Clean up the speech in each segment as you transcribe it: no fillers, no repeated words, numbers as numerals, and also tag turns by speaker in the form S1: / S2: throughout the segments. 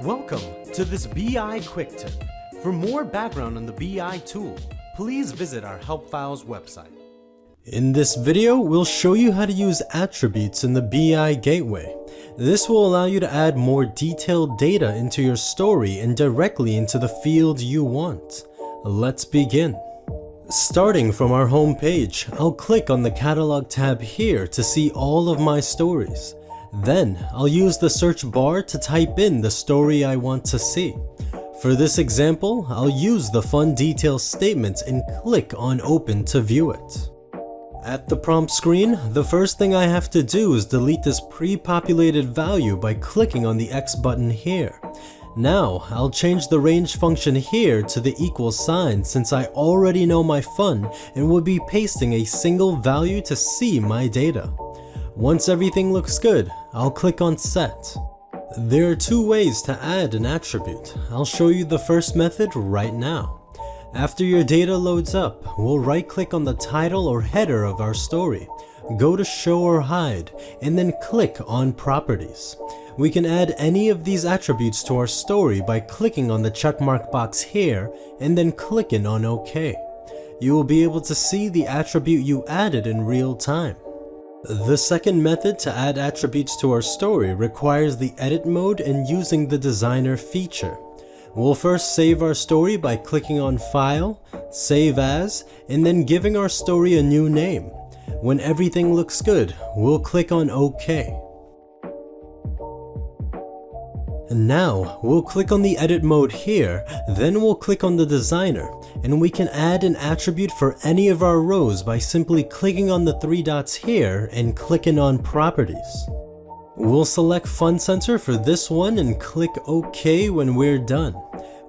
S1: Welcome to this BI Quick Tip. For more background on the BI tool, please visit our Help Files website. In this video, we'll show you how to use attributes in the BI Gateway. This will allow you to add more detailed data into your story and directly into the field you want. Let's begin. Starting from our home page, I'll click on the Catalog tab here to see all of my stories. Then, I'll use the search bar to type in the story I want to see. For this example, I'll use the Fun Details statement and click on Open to view it. At the prompt screen, the first thing I have to do is delete this pre-populated value by clicking on the X button here. Now, I'll change the range function here to the equal sign since I already know my fun and will be pasting a single value to see my data. Once everything looks good, I'll click on Set. There are two ways to add an attribute. I'll show you the first method right now. After your data loads up, we'll right-click on the title or header of our story, go to Show or Hide, and then click on Properties. We can add any of these attributes to our story by clicking on the checkmark box here and then clicking on OK. You will be able to see the attribute you added in real time. The second method to add attributes to our story requires the edit mode and using the designer feature. We'll first save our story by clicking on File, Save As, and then giving our story a new name. When everything looks good, we'll click on OK. And now, we'll click on the edit mode here, then we'll click on the designer, and we can add an attribute for any of our rows by simply clicking on the three dots here and clicking on Properties. We'll select Fun Center for this one and click OK when we're done.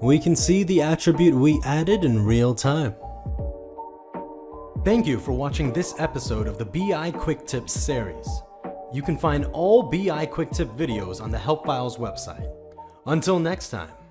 S1: We can see the attribute we added in real time. Thank you for watching this episode of the BI Quick Tips series. You can find all BI Quick Tip videos on the Help Files website. Until next time.